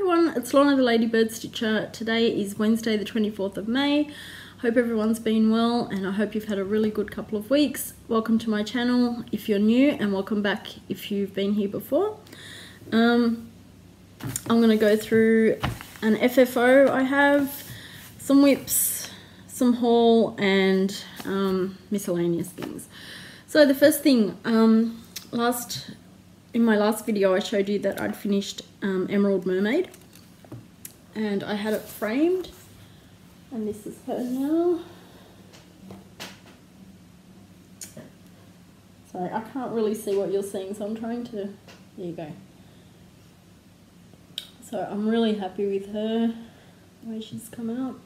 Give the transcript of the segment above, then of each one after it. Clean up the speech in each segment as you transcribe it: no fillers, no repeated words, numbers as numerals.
everyone, it's Lorna the Ladybird Stitcher. Today is Wednesday the 24th of May. Hope everyone's been well and I hope you've had a really good couple of weeks. Welcome to my channel if you're new and welcome back if you've been here before. I'm going to go through an FFO I have, some whips, some haul and miscellaneous things. So the first thing, in my last video I showed you that I'd finished Emerald Mermaid and I had it framed, and this is her now. Sorry, I can't really see what you're seeing, so I'm trying to, there you go. So I'm really happy with her, the way she's come out.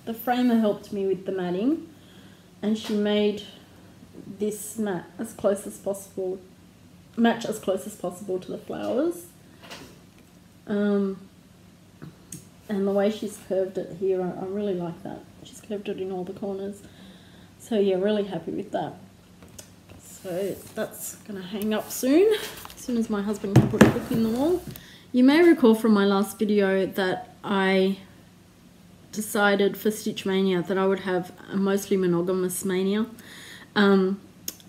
The framer helped me with the matting and she made this match as close as possible to the flowers. And the way she's curved it here, I really like that. She's curved it in all the corners. So yeah, really happy with that. So that's gonna hang up soon, as soon as my husband can put a hook in the wall. You may recall from my last video that I decided for Stitch Mania that I would have a mostly monogamous mania.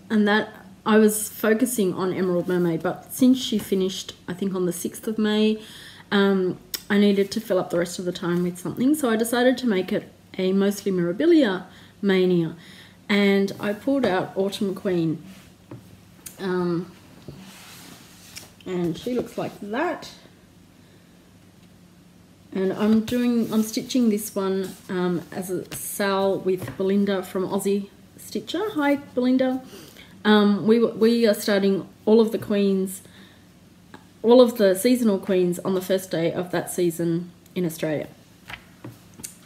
And that I was focusing on Emerald Mermaid, but since she finished, I think on the 6th of May, I needed to fill up the rest of the time with something. So I decided to make it a mostly Mirabilia mania. And I pulled out Autumn Queen. And she looks like that. And I'm stitching this one as a Sal with Belinda from Aussie Stitcher. Hi Belinda. We are starting all of the queens, all of the seasonal queens on the first day of that season in Australia.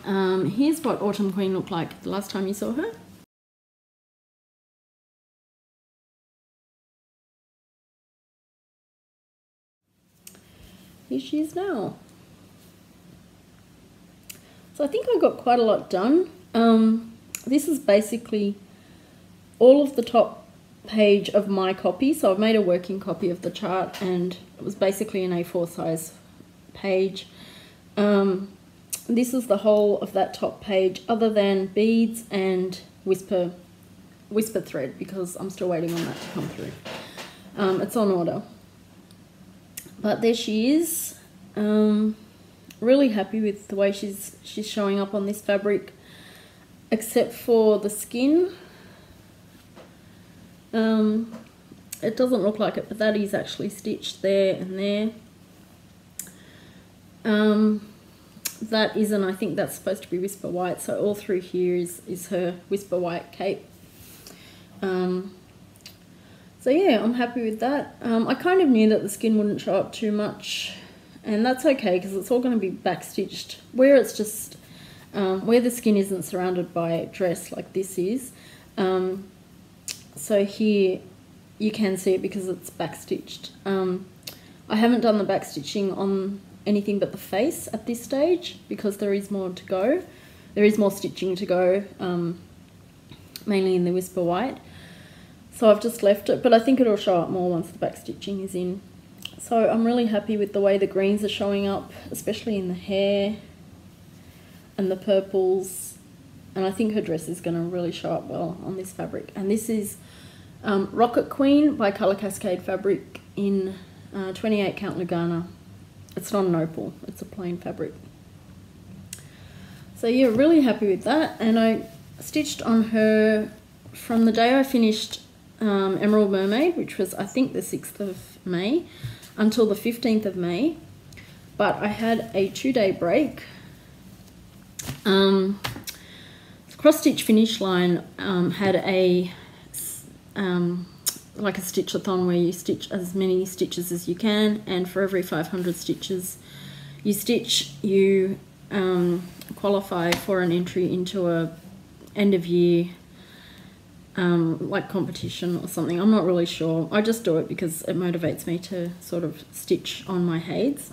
Here's what Autumn Queen looked like the last time you saw her. Here she is now. So I think I got quite a lot done. This is basically all of the top page of my copy. So I've made a working copy of the chart and it was basically an A4 size page. This is the whole of that top page other than beads and whisper thread, because I'm still waiting on that to come through. It's on order. But there she is. Really happy with the way she's showing up on this fabric, except for the skin. It doesn't look like it, but that is actually stitched there and there. That isn't, I think that's supposed to be Whisper White, so all through here is her Whisper White cape. So yeah, I'm happy with that. I kind of knew that the skin wouldn't show up too much, and that's okay because it's all going to be backstitched where it's just where the skin isn't surrounded by dress like this is. So here you can see it because it's backstitched. I haven't done the backstitching on anything but the face at this stage because there is more to go. There is more stitching to go, mainly in the Whisper White. So I've just left it, but I think it'll show up more once the backstitching is in. So I'm really happy with the way the greens are showing up, especially in the hair and the purples. And I think her dress is going to really show up well on this fabric. And this is Rocket Queen by Colour Cascade Fabric in 28 count Lugana. It's not an opal, it's a plain fabric. So yeah, really happy with that. And I stitched on her from the day I finished Emerald Mermaid, which was I think the 6th of May, until the 15th of May. But I had a 2-day break. Cross Stitch Finish Line had a like a stitch-a-thon where you stitch as many stitches as you can, and for every 500 stitches you stitch, you qualify for an entry into a end of year like competition or something. I'm not really sure. I just do it because it motivates me to sort of stitch on my heids.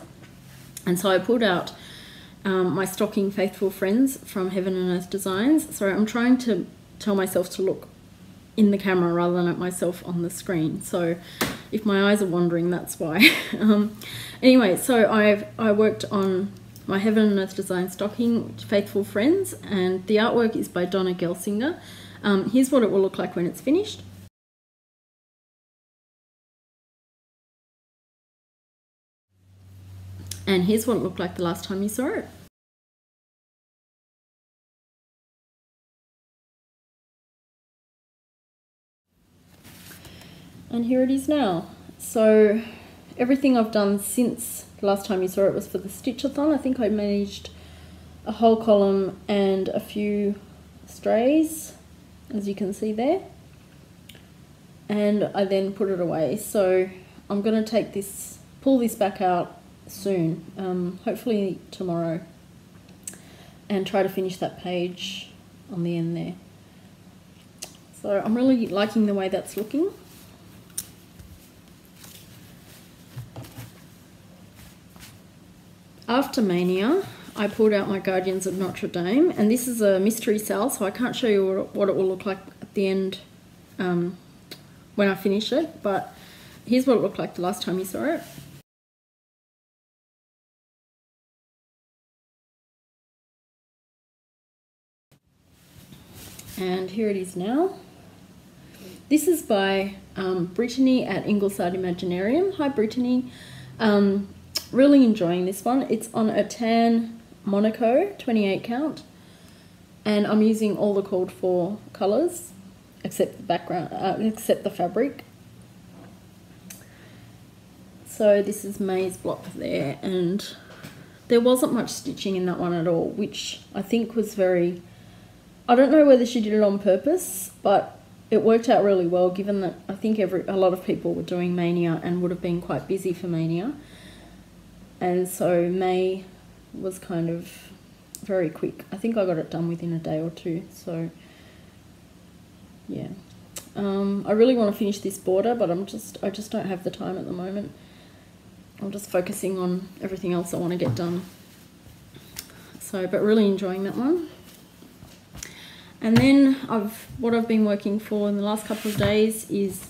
And so I pulled out my stocking Faithful Friends from Heaven and Earth Designs. So I'm trying to tell myself to look in the camera rather than at myself on the screen. So If my eyes are wandering, that's why. Anyway, so I worked on my Heaven and Earth design stocking, Faithful Friends, and the artwork is by Donna Gelsinger. Here's what it will look like when it's finished. And here's what it looked like the last time you saw it. And here it is now. So everything I've done since the last time you saw it was for the Stitch-a-thon. I think I managed a whole column and a few strays, as you can see there. And I then put it away. So I'm going to take this, pull this back out soon, hopefully tomorrow, and try to finish that page on the end there. So I'm really liking the way that's looking. After Mania, I pulled out my Guardians of Notre Dame, and this is a mystery cell, so I can't show you what it will look like at the end when I finish it, but here's what it looked like the last time you saw it. And here it is now. This is by Brittany at Ingleside Imaginarium. Hi Brittany. Really enjoying this one. It's on a tan Monaco 28 count, and I'm using all the called for colours except the background, except the fabric. So this is May's block there, and there wasn't much stitching in that one at all, which I think was very, I don't know whether she did it on purpose, but it worked out really well, given that I think a lot of people were doing Mania and would have been quite busy for Mania. And so May was kind of very quick. I think I got it done within a day or two. So yeah, I really want to finish this border, but I just don't have the time at the moment. I'm just focusing on everything else I want to get done. So, but really enjoying that one. And then what I've been working for in the last couple of days is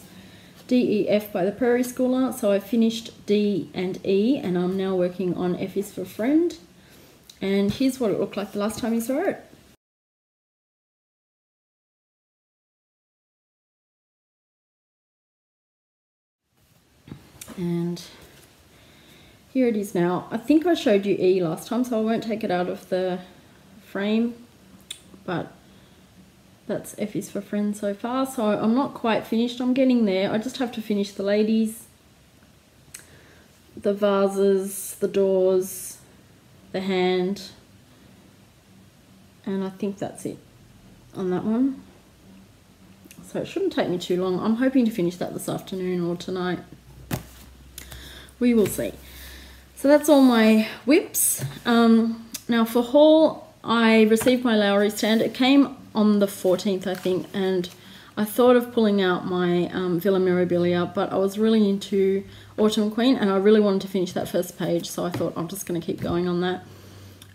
DEF by the Prairie Schooler. So I finished D and E, and I'm now working on F is for Friend. And here's what it looked like the last time you saw it. And here it is now. I think I showed you E last time, so I won't take it out of the frame, but that's F is for Friend so far. So I'm not quite finished. I'm getting there. I just have to finish the ladies, the vases, the doors, the hand, and I think that's it on that one. So it shouldn't take me too long. I'm hoping to finish that this afternoon or tonight. We will see. So that's all my whips. Now for haul, I received my Lowry stand. It came on the 14th, I think, and I thought of pulling out my Villa Mirabilia, but I was really into Autumn Queen, and I really wanted to finish that first page, so I thought I'm just going to keep going on that.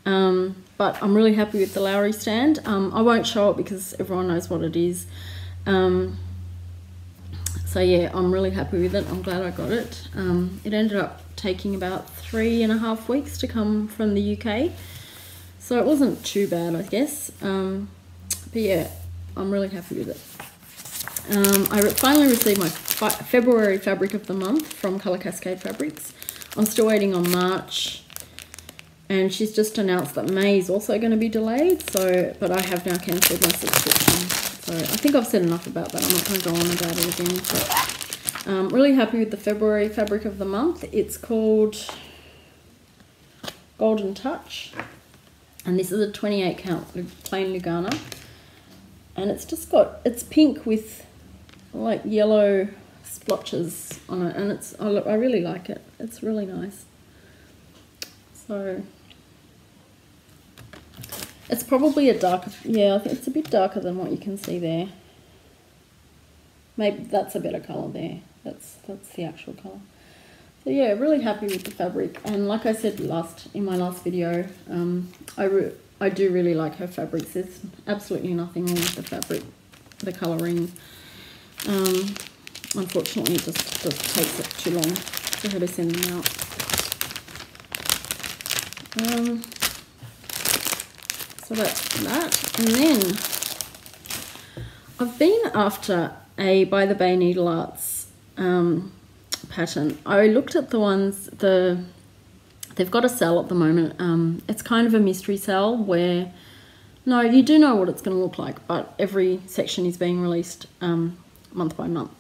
But I'm really happy with the Lowry stand. I won't show it because everyone knows what it is. So yeah, I'm really happy with it. I'm glad I got it. It ended up taking about 3.5 weeks to come from the UK, so it wasn't too bad, I guess. But yeah, I'm really happy with it. I finally received my February fabric of the month from Colour Cascade Fabrics. I'm still waiting on March, and she's just announced that May is also going to be delayed. So, but I have now cancelled my subscription. So I think I've said enough about that. I'm not going to go on about it again. But really happy with the February fabric of the month. It's called Golden Touch, and this is a 28 count plain Lugana. And it's just got, it's pink with like yellow splotches on it, and it's, I really like it. It's really nice. So it's probably a darker, yeah, I think it's a bit darker than what you can see there. Maybe that's a better colour there. That's the actual colour. So yeah, really happy with the fabric. And like I said in my last video, I do really like her fabrics. There's absolutely nothing wrong with the fabric, the colouring. unfortunately it just takes it too long for her to send them out. So that's that. And then I've been after a By the Bay Needle Arts pattern. I looked at the ones, they've got a sale at the moment. It's kind of a mystery sale where, no, you do know what it's going to look like, but every section is being released month by month.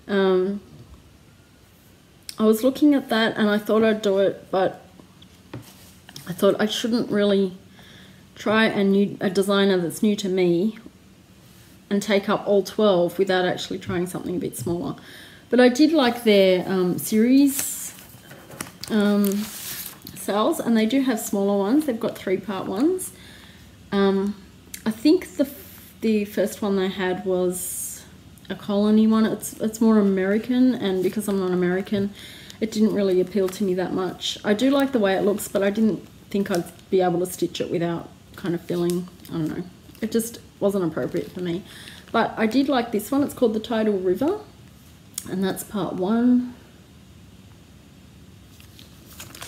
I was looking at that and I thought I'd do it, but I thought I shouldn't really try a designer that's new to me and take up all 12 without actually trying something a bit smaller. But I did like their series sales, and they do have smaller ones. They've got 3-part ones. I think the first one they had was a colony one. It's more American, and because I'm not American, it didn't really appeal to me that much. I do like the way it looks, but I didn't think I'd be able to stitch it without kind of feeling, I don't know, it just wasn't appropriate for me. But I did like this one. It's called The Tidal River, and that's part 1.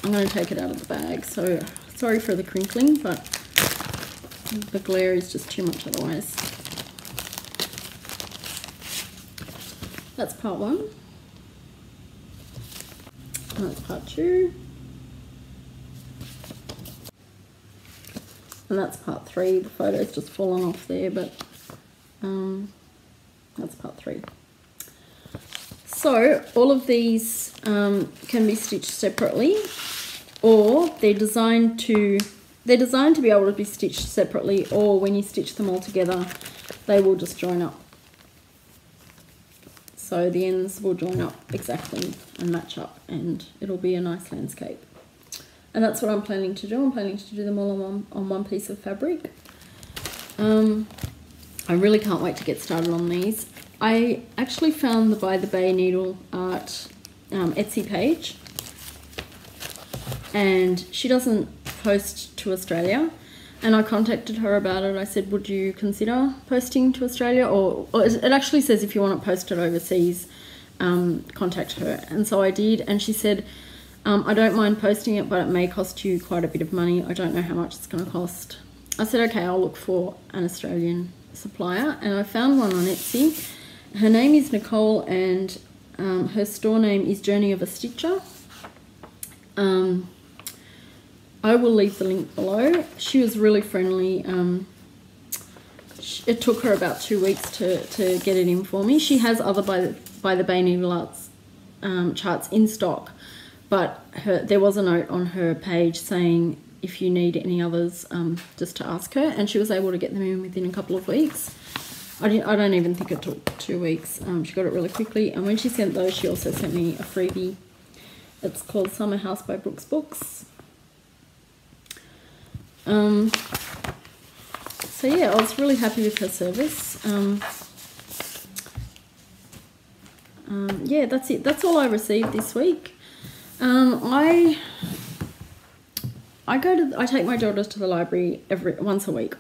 I'm going to take it out of the bag, so sorry for the crinkling, but the glare is just too much otherwise. That's part 1. And that's part 2. And that's part 3. The photo's just fallen off there, but that's part 3. So all of these can be stitched separately, or they're designed to be able to be stitched separately, or when you stitch them all together, they will just join up. So the ends will join up exactly and match up, and it'll be a nice landscape. And that's what I'm planning to do. I'm planning to do them all on one piece of fabric. I really can't wait to get started on these. I actually found the By the Bay Needle Art Etsy page, and she doesn't post to Australia, and I contacted her about it. I said, would you consider posting to Australia, or it actually says if you want it posted overseas, contact her. And so I did, and she said, I don't mind posting it, but it may cost you quite a bit of money. I don't know how much it's going to cost. I said, okay, I'll look for an Australian supplier, and I found one on Etsy. Her name is Nicole, and her store name is Journey of a Stitcher. I will leave the link below. She was really friendly. It took her about 2 weeks to get it in for me. She has other By the Bay Needle Arts charts in stock, but there was a note on her page saying if you need any others, just to ask her, and she was able to get them in within a couple of weeks. I don't even think it took 2 weeks. She got it really quickly, and when she sent those, she also sent me a freebie. It's called Summer House by Brooks Books. So yeah, I was really happy with her service. Yeah, that's it. That's all I received this week. I take my daughters to the library once a week.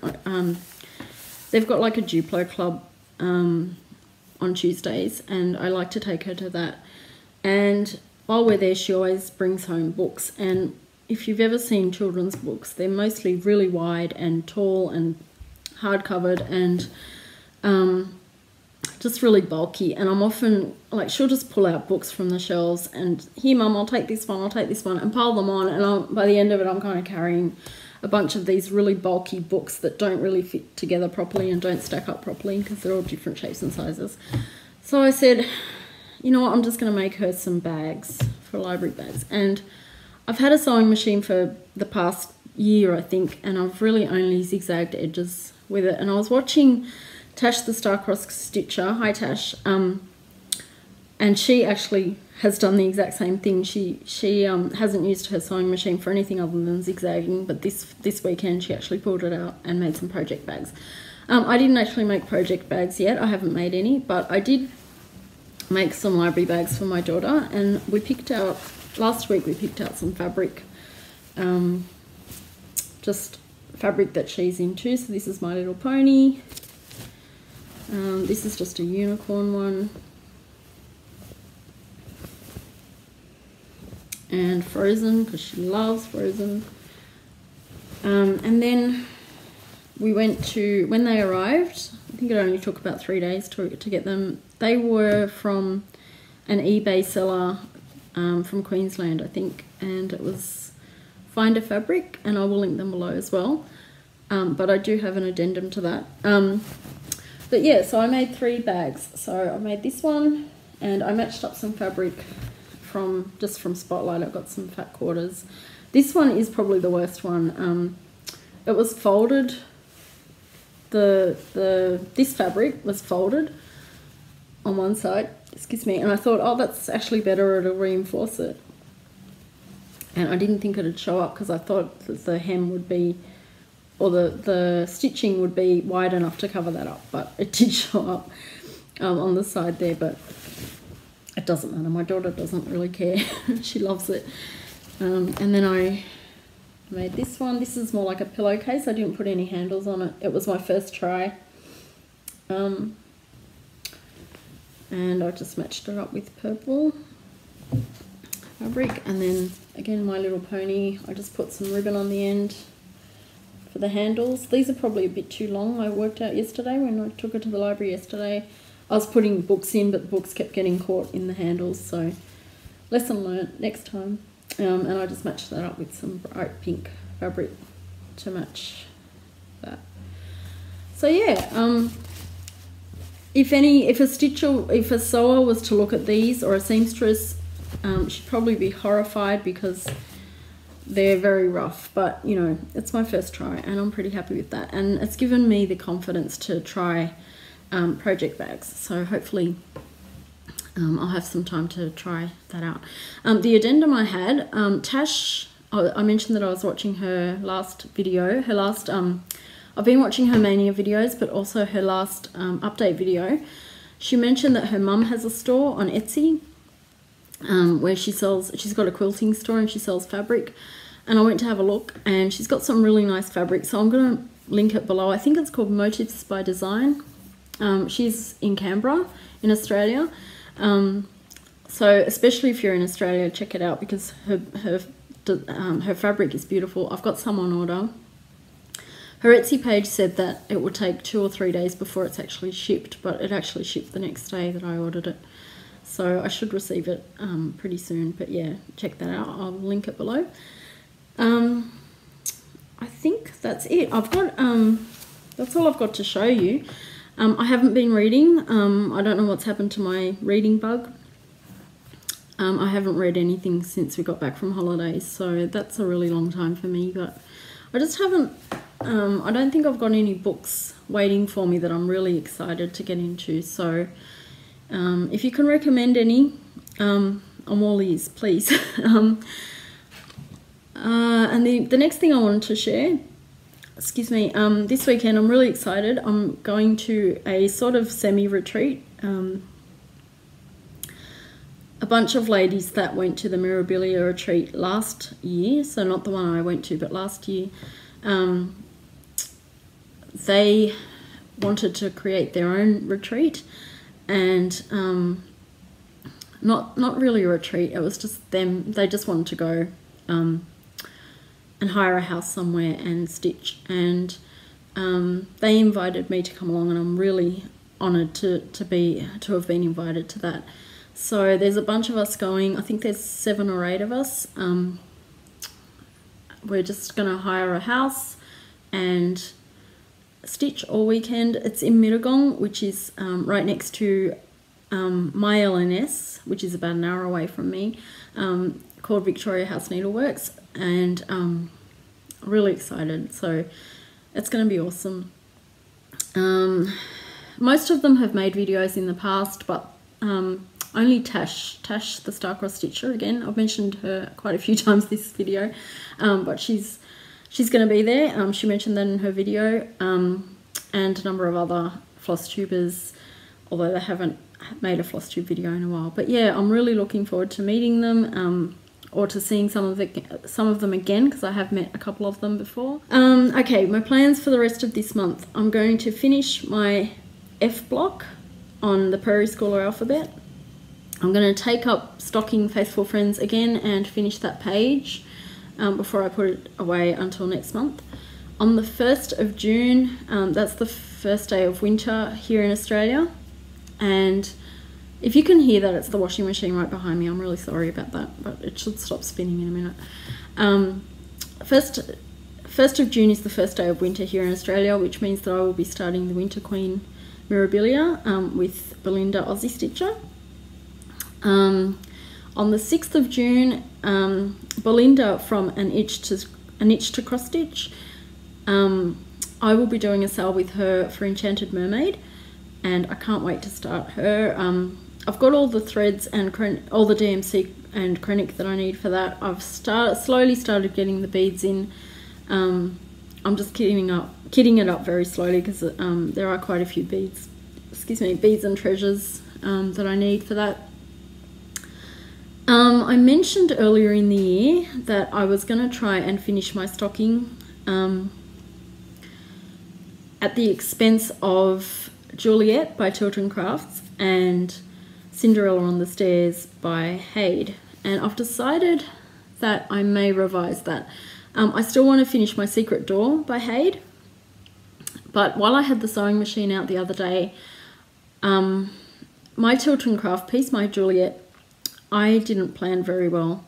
They've got like a Duplo club on Tuesdays, and I like to take her to that. And while we're there, she always brings home books. And if you've ever seen children's books, they're mostly really wide and tall and hard-covered and just really bulky. And I'm often, like, she'll just pull out books from the shelves and, here, Mum, I'll take this one, and pile them on. And by the end of it, I'm kind of carrying a bunch of these really bulky books that don't really fit together properly and don't stack up properly because they're all different shapes and sizes. So I said, you know what, I'm just going to make her some bags for library bags. And I've had a sewing machine for the past year, I think, and I've really only zigzagged edges with it. And I was watching Tash the Star-Crossed Stitcher, hi Tash, and she actually has done the exact same thing. She hasn't used her sewing machine for anything other than zigzagging, but this weekend she actually pulled it out and made some project bags. I didn't actually make project bags yet. I haven't made any, but I did make some library bags for my daughter, and we picked out, last week we picked out some fabric, just fabric that she's into. So this is My Little Pony. This is just a unicorn one. and Frozen, because she loves Frozen. And then we went to, when they arrived, I think it only took about 3 days to get them. They were from an eBay seller from Queensland, I think, and it was Finder Fabric, and I will link them below as well. But I do have an addendum to that. But yeah, so I made 3 bags. So I made this one, and I matched up some fabric just from Spotlight. I've got some fat quarters. This one is probably the worst one. It was folded. This fabric was folded on one side, excuse me, and I thought, oh, that's actually better, it'll reinforce it. And I didn't think it'd show up because I thought that the hem would be, or the stitching would be wide enough to cover that up, but it did show up on the side there, but it doesn't matter. My daughter doesn't really care. She loves it. And then I made this one. This is more like a pillowcase. I didn't put any handles on it. It was my first try. And I just matched it up with purple fabric. And then again, My Little Pony, I just put some ribbon on the end for the handles. These are probably a bit too long. I worked out yesterday when I took her to the library yesterday. I was putting books in, but the books kept getting caught in the handles, so lesson learnt, next time. And I just matched that up with some bright pink fabric to match that. So yeah, if a sewer was to look at these, or a seamstress, she'd probably be horrified because they're very rough, but you know, it's my first try and I'm pretty happy with that, and it's given me the confidence to try project bags, so hopefully I'll have some time to try that out. The addendum I had, Tash, I mentioned that I was watching her last video, I've been watching her Mania videos, but also her last update video. She mentioned that her mum has a store on Etsy where she's got a quilting store and she sells fabric, and I went to have a look, and she's got some really nice fabric, so I'm going to link it below. I think it's called Motifs by Design. She's in Canberra in Australia, so especially if you're in Australia, check it out, because her fabric is beautiful. I've got some on order. Her Etsy page said that it would take 2 or 3 days before it's actually shipped, but it actually shipped the next day that I ordered it, so I should receive it pretty soon. But yeah, check that out. I'll link it below. I think that's it. I've got that's all I've got to show you. I haven't been reading. I don't know what's happened to my reading bug. I haven't read anything since we got back from holidays, so that's a really long time for me, but I just haven't, I don't think I've got any books waiting for me that I'm really excited to get into, so if you can recommend any, I'm all ears, please. And the next thing I wanted to share, excuse me, this weekend I'm really excited. I'm going to a sort of semi-retreat. A bunch of ladies that went to the Mirabilia retreat last year, so not the one I went to, but last year, they wanted to create their own retreat, and not really a retreat, it was just them. They just wanted to go and hire a house somewhere and stitch, and they invited me to come along, and I'm really honoured to have been invited to that. So there's a bunch of us going. I think there's 7 or 8 of us. We're just going to hire a house and stitch all weekend. It's in Mittagong, which is right next to my LNS, which is about an hour away from me, called Victoria House Needleworks, and really excited. So it's going to be awesome. Most of them have made videos in the past, but only Tash the Star-Crossed Stitcher, again, I've mentioned her quite a few times this video, but she's going to be there. She mentioned that in her video, and a number of other FlossTubers, although they haven't made a FlossTube video in a while. But yeah, I'm really looking forward to meeting them, or to seeing some of them again, because I have met a couple of them before. Okay, my plans for the rest of this month. I'm going to finish my F block on the Prairie Schooler alphabet. I'm going to take up Stocking Faithful Friends again and finish that page before I put it away until next month. On the 1st of June, that's the first day of winter here in Australia, and if you can hear that, it's the washing machine right behind me. I'm really sorry about that, but it should stop spinning in a minute. 1st of June is the first day of winter here in Australia, which means that I will be starting the Winter Queen Mirabilia with Belinda Aussie Stitcher. On the 6th of June, Belinda from An Itch to Cross Stitch. I will be doing a sale with her for Enchanted Mermaid, and I can't wait to start her. I've got all the threads and all the DMC and Krennic that I need for that. I've slowly started getting the beads in. I'm just kidding it up very slowly because there are quite a few beads, beads and treasures that I need for that. I mentioned earlier in the year that I was going to try and finish my stocking at the expense of Juliet by Chiltern Crafts and Cinderella on the Stairs by Hayde, and I've decided that I may revise that. I still want to finish My Secret Door by Hayde, but while I had the sewing machine out the other day, my Chiltern Craft piece, my Juliet, I didn't plan very well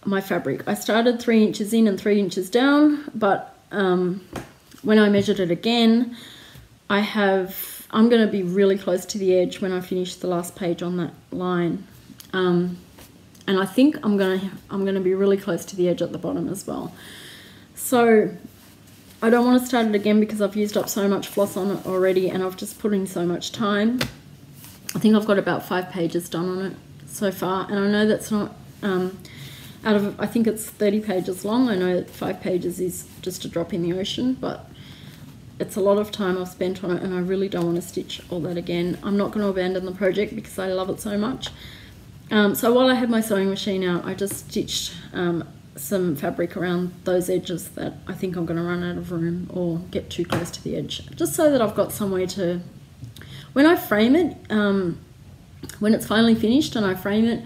my fabric. I started 3 inches in and 3 inches down, but when I measured it again, I'm going to be really close to the edge when I finish the last page on that line, and I think I'm going to be really close to the edge at the bottom as well. So I don't want to start it again because I've used up so much floss on it already, and I've just put in so much time. I think I've got about 5 pages done on it so far, and I know that's not out of, I think it's 30 pages long. I know that 5 pages is just a drop in the ocean, but it's a lot of time I've spent on it, and I really don't want to stitch all that again. I'm not going to abandon the project because I love it so much. So while I had my sewing machine out, I just stitched some fabric around those edges that I think I'm going to run out of room or get too close to the edge, just so that I've got some way to, when I frame it, when it's finally finished and I frame it,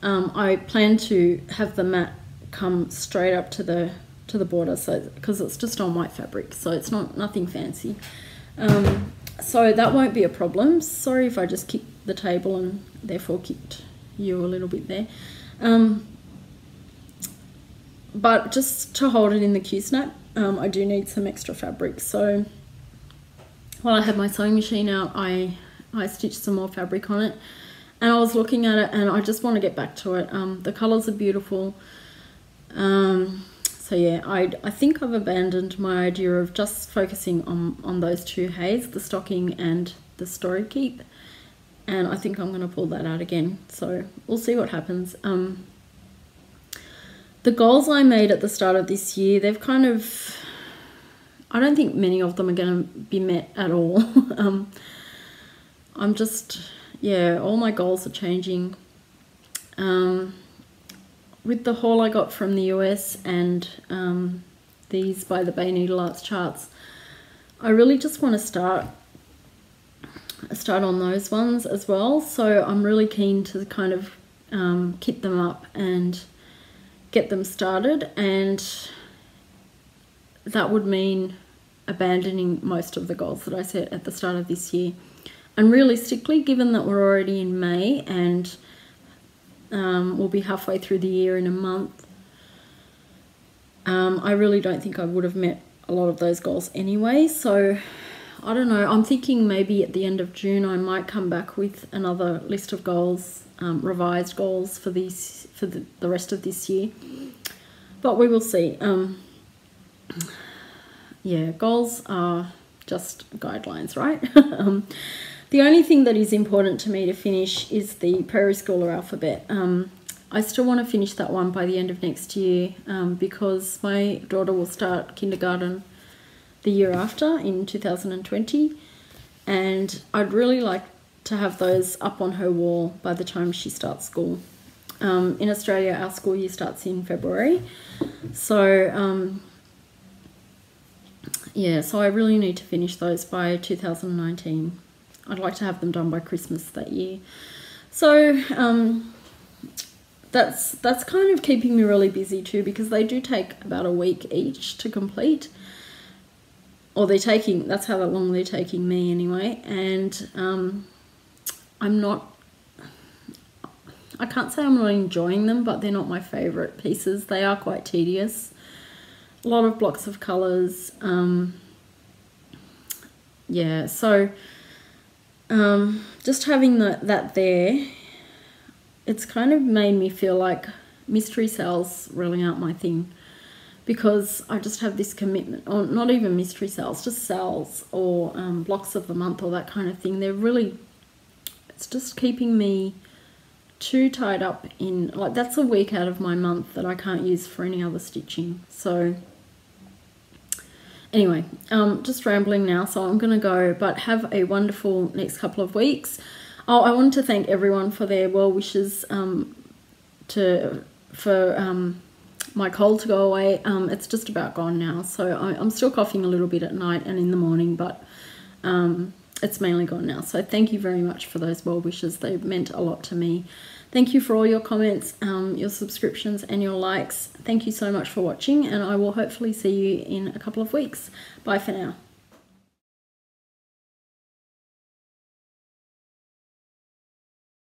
I plan to have the mat come straight up to the border, so because it's just on white fabric, so it's nothing fancy. So that won't be a problem. Sorry if I just kicked the table and therefore kicked you a little bit there. But just to hold it in the Q-snap, I do need some extra fabric. So while I had my sewing machine out, I stitched some more fabric on it, and I was looking at it and I just want to get back to it. The colours are beautiful. So yeah, I think I've abandoned my idea of just focusing on those 2 hays, the stocking and the Story Keep, and I think I'm going to pull that out again. So we'll see what happens. The goals I made at the start of this year, they've kind of, I don't think many of them are going to be met at all. I'm just, yeah, all my goals are changing. With the haul I got from the US and these by the Bay Needle Arts charts, I really just want to start on those ones as well. So I'm really keen to kind of kit them up and get them started, and that would mean abandoning most of the goals that I set at the start of this year. And realistically, given that we're already in May and we'll be halfway through the year in a month, I really don't think I would have met a lot of those goals anyway. So I don't know, I'm thinking maybe at the end of June I might come back with another list of goals, revised goals for the rest of this year, but we will see. Yeah, goals are just guidelines, right? The only thing that is important to me to finish is the Prairie Schooler alphabet. I still want to finish that one by the end of next year, because my daughter will start kindergarten the year after in 2020, and I'd really like to have those up on her wall by the time she starts school. In Australia, our school year starts in February, so yeah, so I really need to finish those by 2019. I'd like to have them done by Christmas that year. So that's kind of keeping me really busy too, because they do take about a week each to complete, or that's how long they're taking me anyway. And I can't say I'm not enjoying them, but they're not my favorite pieces. They are quite tedious. A lot of blocks of colors. Yeah, so just having that there, it's kind of made me feel like mystery sales really aren't my thing, because I just have this commitment, or not even mystery sales, just sales or blocks of the month or that kind of thing. It's just keeping me too tied up in, like, that's a week out of my month that I can't use for any other stitching. So anyway, just rambling now, so I'm gonna go, but have a wonderful next couple of weeks. Oh, I wanted to thank everyone for their well wishes for my cold to go away. It's just about gone now, so I'm still coughing a little bit at night and in the morning, but it's mainly gone now. So thank you very much for those well wishes. They meant a lot to me. Thank you for all your comments, your subscriptions and your likes. Thank you so much for watching, and I will hopefully see you in a couple of weeks. Bye for now.